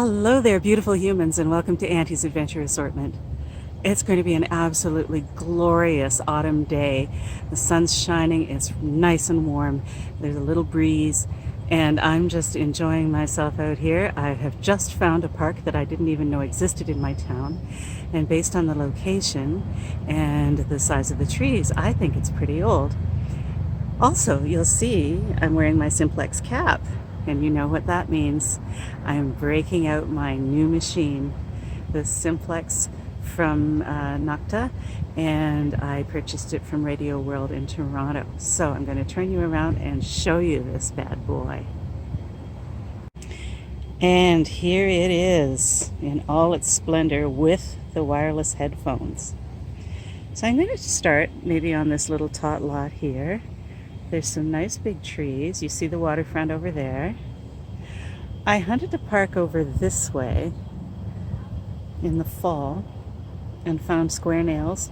Hello there, beautiful humans, and welcome to Antie's Adventure Assortment. It's going to be an absolutely glorious autumn day. The sun's shining, it's nice and warm, there's a little breeze, and I'm just enjoying myself out here. I have just found a park that I didn't even know existed in my town, and based on the location and the size of the trees, I think it's pretty old. Also, you'll see I'm wearing my Simplex cap, and you know what that means. I'm breaking out my new machine, the Simplex from Nocta, and I purchased it from Radio World in Toronto. So I'm going to turn you around and show you this bad boy. And here it is in all its splendor with the wireless headphones. So I'm going to start maybe on this little tot lot here. There's some nice big trees. You see the waterfront over there. I hunted a park over this way in the fall and found square nails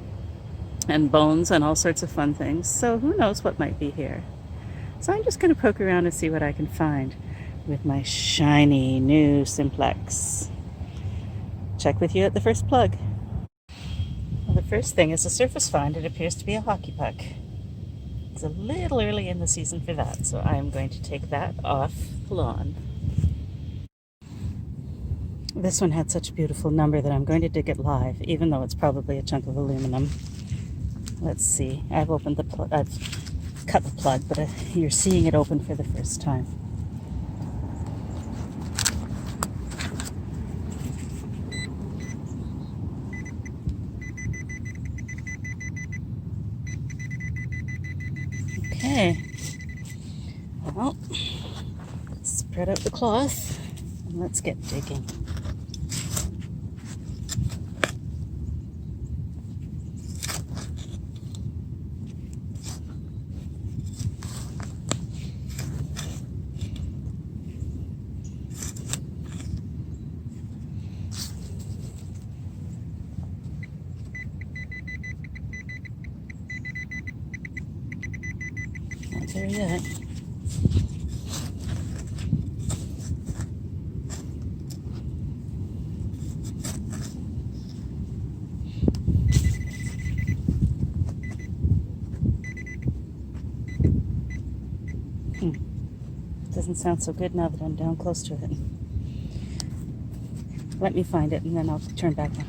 and bones and all sorts of fun things. So who knows what might be here. So I'm just going to poke around and see what I can find with my shiny new Simplex. Check with you at the first plug. Well, the first thing is a surface find. It appears to be a hockey puck. It's a little early in the season for that, so I am going to take that off the lawn. This one had such a beautiful number that I'm going to dig it live, even though it's probably a chunk of aluminum. Let's see. I've cut the plug, but you're seeing it open for the first time. Okay. Well, spread out the cloth and let's get digging. Not there yet. Doesn't sound so good now that I'm down close to it. Let me find it and then I'll turn back on.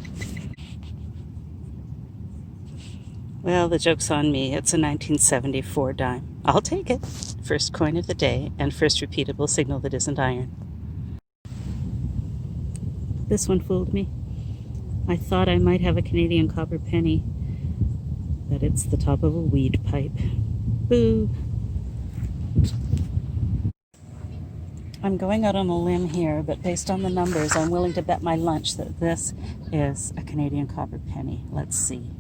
Well, the joke's on me. It's a 1974 dime. I'll take it. First coin of the day and first repeatable signal that isn't iron. This one fooled me. I thought I might have a Canadian copper penny, but it's the top of a weed pipe. Boo! I'm going out on a limb here, but based on the numbers, I'm willing to bet my lunch that this is a Canadian copper penny. Let's see.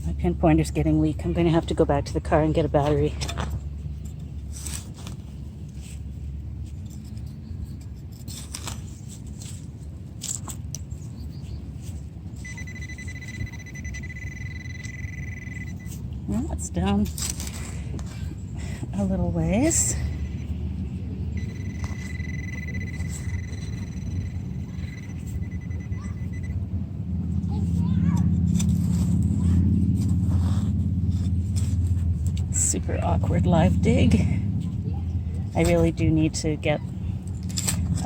My pinpointer's getting weak. I'm going to have to go back to the car and get a battery. Well, it's down a little ways. Super awkward live dig. I really do need to get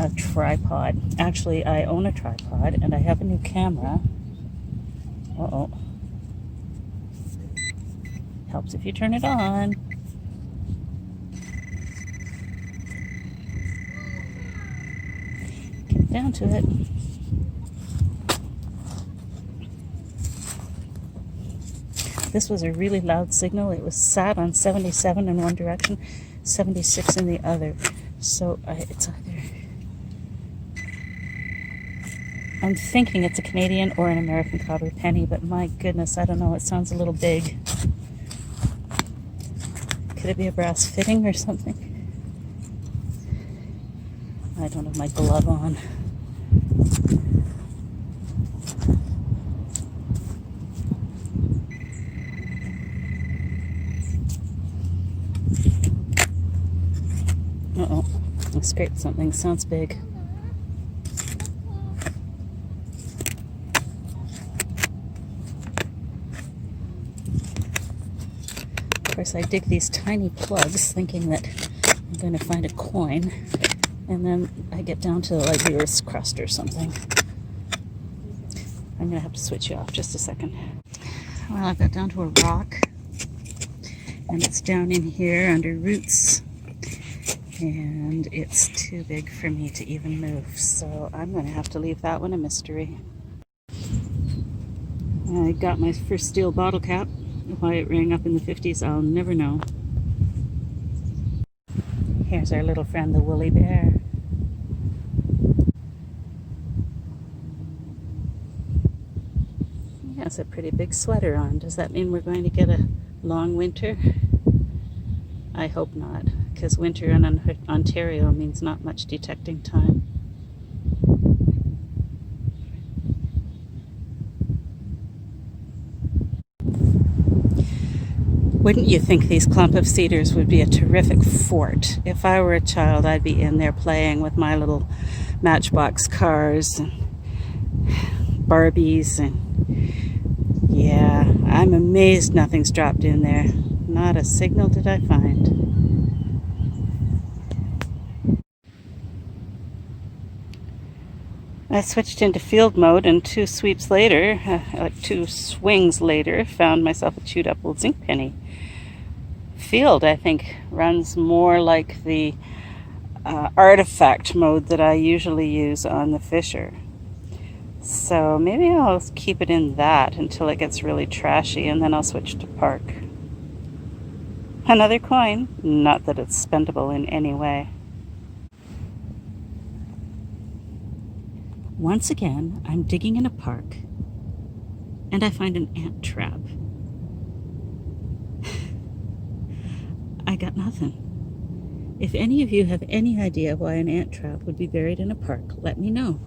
a tripod. Actually, I own a tripod and I have a new camera. Uh-oh. Helps if you turn it on. Get down to it. This was a really loud signal. It was sat on 77 in one direction, 76 in the other. So it's either... I'm thinking it's a Canadian or an American copper penny, but my goodness, I don't know. It sounds a little big. Could it be a brass fitting or something? I don't have my glove on. scrape something. Sounds big. Of course, I dig these tiny plugs thinking that I'm going to find a coin, and then I get down to like the Earth's crust or something. I'm going to have to switch you off just a second. Well, I've got down to a rock, and it's down in here under roots, and it's too big for me to even move, so I'm going to have to leave that one a mystery. I got my first steel bottle cap. Why it rang up in the 50s, I'll never know. Here's our little friend, the woolly bear. He has a pretty big sweater on. Does that mean we're going to get a long winter? I hope not, because winter in Ontario means not much detecting time. Wouldn't you think these clump of cedars would be a terrific fort? If I were a child, I'd be in there playing with my little Matchbox cars and Barbies, and yeah, I'm amazed nothing's dropped in there. Not a signal did I find. I switched into field mode, and two swings later, found myself a chewed up old zinc penny. Field, I think, runs more like the artifact mode that I usually use on the Fisher. So maybe I'll keep it in that until it gets really trashy, and then I'll switch to park. Another coin, not that it's spendable in any way. Once again, I'm digging in a park, and I find an ant trap. I got nothing. If any of you have any idea why an ant trap would be buried in a park, let me know.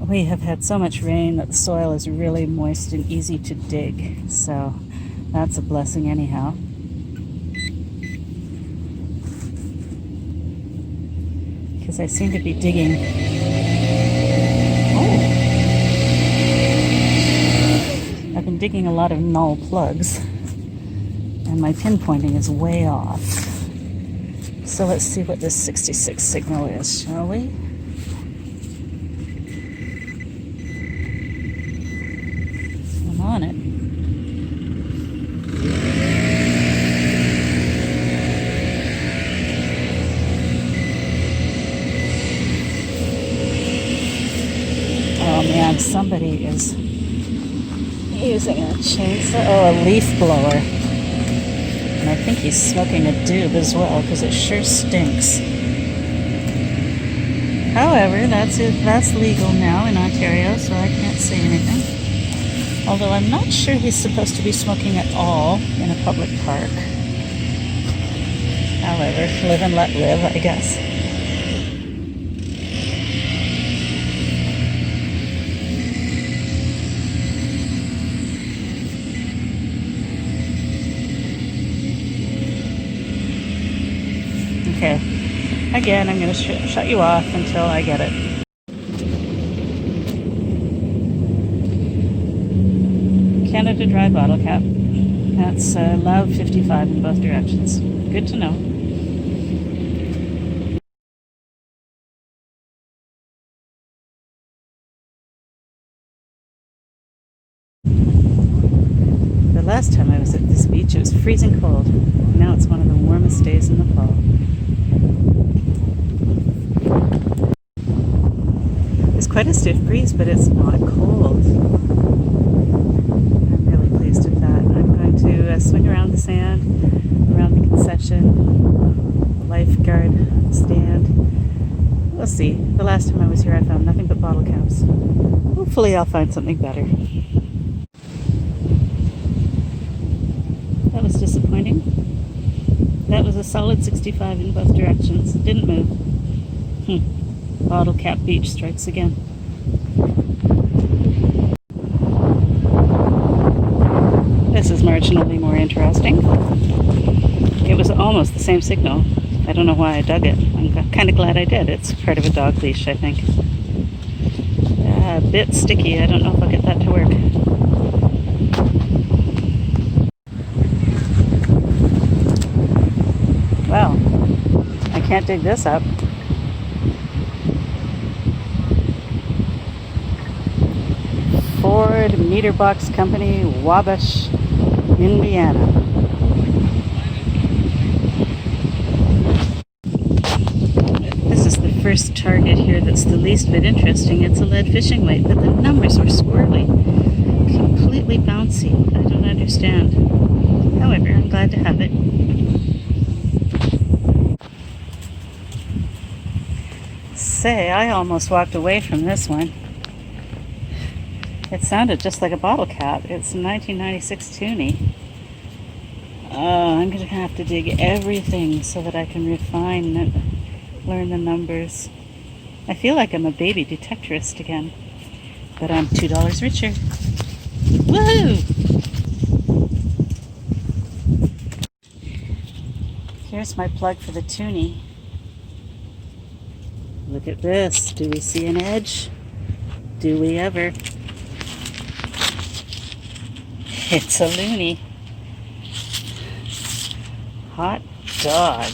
We have had so much rain that the soil is really moist and easy to dig, so that's a blessing anyhow. Because I seem to be digging. Oh! I've been digging a lot of null plugs, and my pinpointing is way off. So let's see what this 66 signal is, shall we? I'm on it. Oh man, somebody is using a chainsaw. Oh, a leaf blower. And I think he's smoking a doob as well, because it sure stinks. However, that's legal now in Ontario, so I can't say anything. Although I'm not sure he's supposed to be smoking at all in a public park. However, live and let live, I guess. Okay, again, I'm going to shut you off until I get it. Canada Dry bottle cap. That's loud 55 in both directions. Good to know. The last time I was at this beach, it was freezing cold. Now it's one of the warmest days in the fall. There's quite a stiff breeze, but it's not cold. I'm really pleased with that. I'm going to swing around the sand, around the concession, lifeguard stand. We'll see. The last time I was here, I found nothing but bottle caps. Hopefully I'll find something better. That was disappointing. That was a solid 65 in both directions. It didn't move. Bottle cap beach strikes again. This is marginally more interesting. It was almost the same signal. I don't know why I dug it. I'm kind of glad I did. It's part of a dog leash, I think. A bit sticky. I don't know if I'll get that to work. Well, I can't dig this up. Ford Meter Box Company, Wabash, Indiana. This is the first target here that's the least bit interesting. It's a lead fishing weight, but the numbers were squirrely, completely bouncy. I don't understand. However, I'm glad to have it. Say, I almost walked away from this one. It sounded just like a bottle cap. It's a 1996 Toonie. I'm going to have to dig everything so that I can refine it, learn the numbers. I feel like I'm a baby detectorist again, but I'm $2 richer. Woohoo! Here's my plug for the Toonie. Look at this. Do we see an edge? Do we ever? It's a loonie. Hot dog.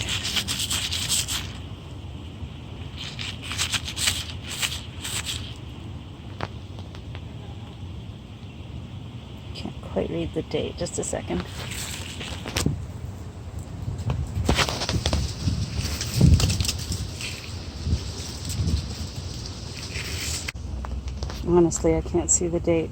Can't quite read the date. Just a second. Honestly, I can't see the date.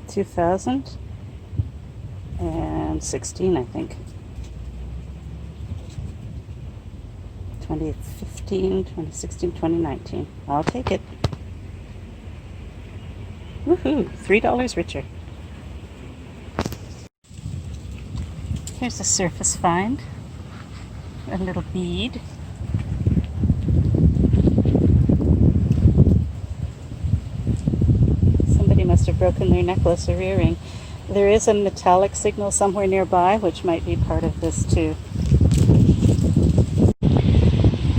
$2016, I think. 2015, 2016, 2019. I'll take it. Woohoo! $3 richer. Here's a surface find. A little bead. Must have broken their necklace or earring. There is a metallic signal somewhere nearby, which might be part of this too.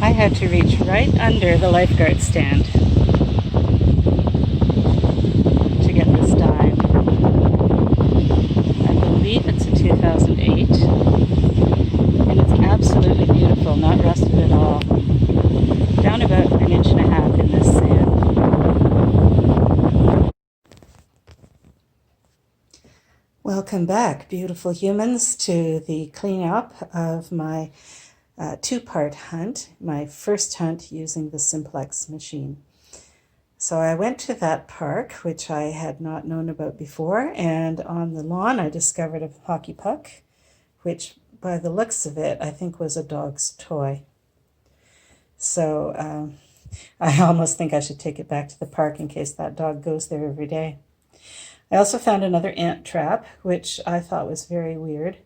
I had to reach right under the lifeguard stand to get this dime. Welcome back, beautiful humans, to the cleanup of my two-part hunt, my first hunt using the Simplex machine. So I went to that park, which I had not known about before, and on the lawn I discovered a hockey puck, which by the looks of it I think was a dog's toy. So I almost think I should take it back to the park in case that dog goes there every day. I also found another ant trap, which I thought was very weird.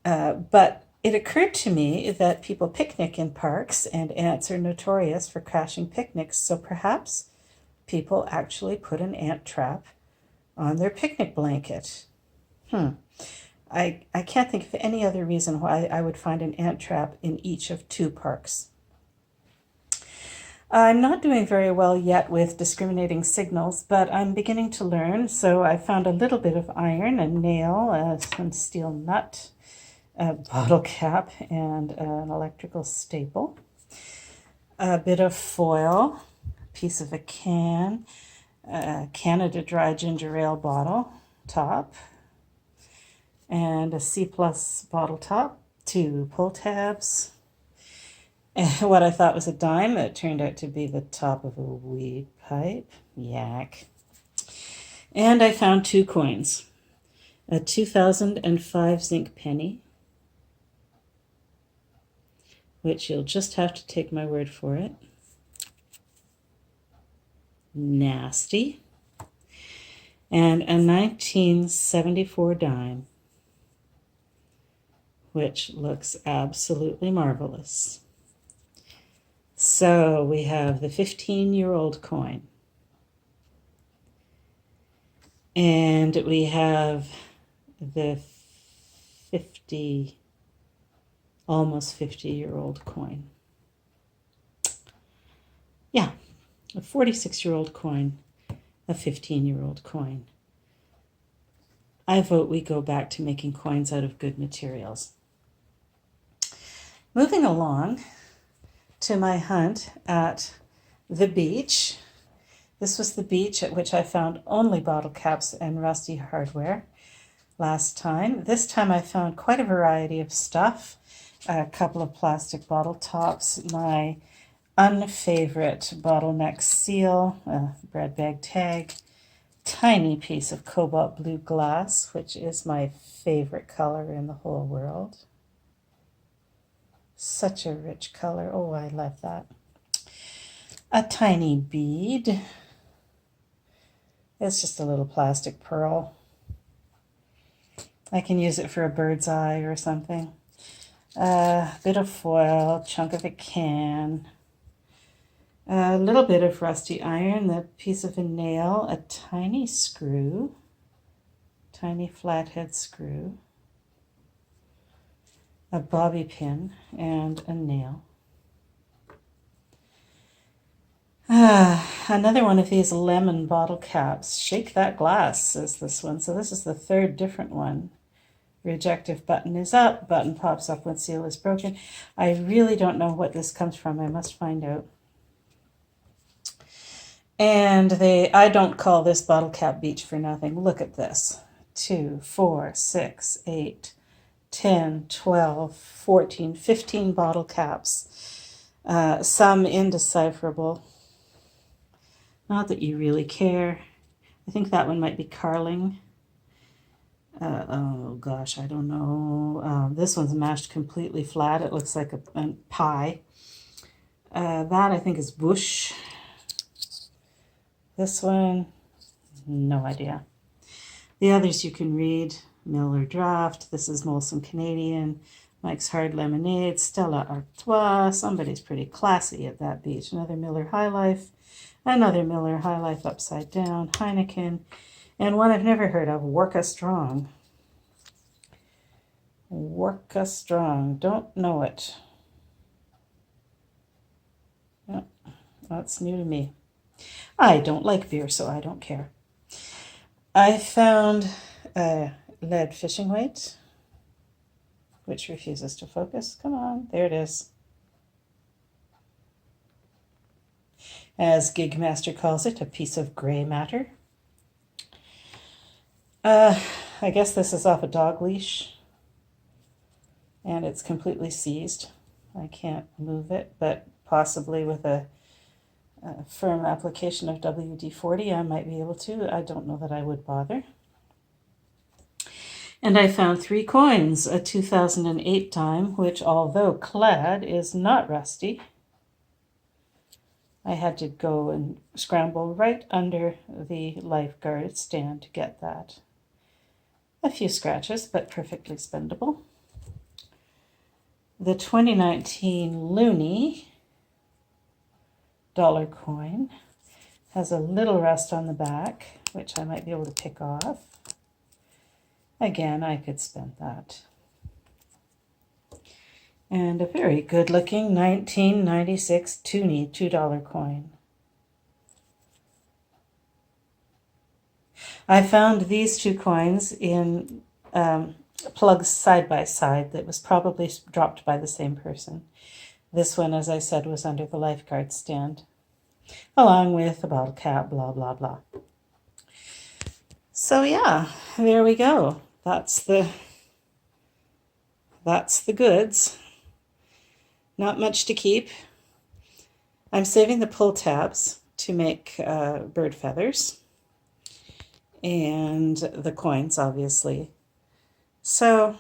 But it occurred to me that people picnic in parks, and ants are notorious for crashing picnics, so perhaps people actually put an ant trap on their picnic blanket. I can't think of any other reason why I would find an ant trap in each of two parks. I'm not doing very well yet with discriminating signals, but I'm beginning to learn. So I found a little bit of iron, a nail, some steel nut, a bottle cap, and an electrical staple, a bit of foil, a piece of a can, a Canada Dry ginger ale bottle top, and a C+ bottle top, 2 pull tabs, and what I thought was a dime that turned out to be the top of a weed pipe. Yak. And I found 2 coins. A 2005 zinc penny, which you'll just have to take my word for it. Nasty. And a 1974 dime, which looks absolutely marvelous. So we have the 15-year-old coin, and we have the almost 50-year-old coin. Yeah, a 46-year-old coin, a 15-year-old coin. I vote we go back to making coins out of good materials. Moving along to my hunt at the beach. This was the beach at which I found only bottle caps and rusty hardware last time. This time I found quite a variety of stuff, a couple of plastic bottle tops, my unfavorite bottleneck seal, a bread bag tag, tiny piece of cobalt blue glass, which is my favorite color in the whole world. Such a rich color. Oh, I love that. A tiny bead. It's just a little plastic pearl. I can use it for a bird's eye or something. A bit of foil, chunk of a can, a little bit of rusty iron, a piece of a nail, a tiny screw, tiny flathead screw, a bobby pin, and a nail. Another one of these lemon bottle caps. Shake that glass, says this one. So this is the third different one. Reject if button is up, button pops up when seal is broken. I really don't know what this comes from. I must find out. And I don't call this bottle cap beach for nothing. Look at this. 2, 4, 6, 8, 10, 12, 14, 15 bottle caps. Some indecipherable. Not that you really care. I think that one might be Carling. Oh gosh, I don't know. This one's mashed completely flat. It looks like a pie. That I think is Bush. This one, no idea. The others you can read. Miller Draft. This is Molson Canadian. Mike's Hard Lemonade. Stella Artois. Somebody's pretty classy at that beach. Another Miller High Life. Another Miller High Life upside down. Heineken. And one I've never heard of, Worka Strong. Worka Strong. Don't know it. Oh, that's new to me. I don't like beer, so I don't care. I found a lead fishing weight, which refuses to focus. Come on, there it is. As Gigmaster calls it, a piece of gray matter. I guess this is off a dog leash, and it's completely seized. I can't move it, but possibly with a firm application of WD-40 I might be able to. I don't know that I would bother. And I found 3 coins, a 2008 dime, which although clad is not rusty. I had to go and scramble right under the lifeguard stand to get that. A few scratches, but perfectly spendable. The 2019 Looney dollar coin has a little rust on the back, which I might be able to pick off. Again, I could spend that. And a very good looking 1996 Toonie $2 coin. I found these 2 coins in plugs side by side that was probably dropped by the same person. This one, as I said, was under the lifeguard stand, along with a bottle cap, blah, blah, blah. So yeah, there we go. That's the goods. Not much to keep. I'm saving the pull tabs to make bird feathers, and the coins, obviously. So,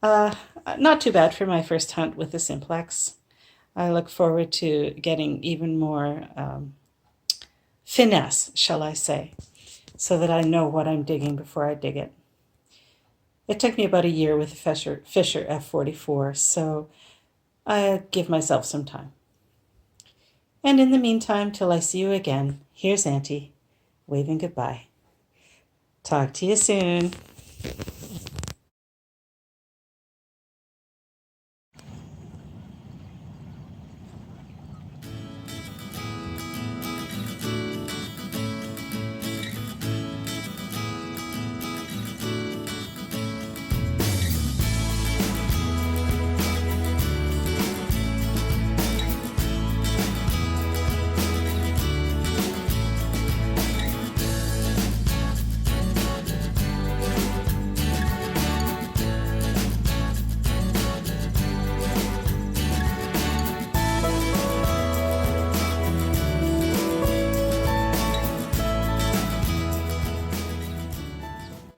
not too bad for my first hunt with the Simplex. I look forward to getting even more finesse, shall I say, so that I know what I'm digging before I dig it. It took me about a year with the Fisher F44, so I give myself some time. And in the meantime, till I see you again, here's Auntie, waving goodbye. Talk to you soon.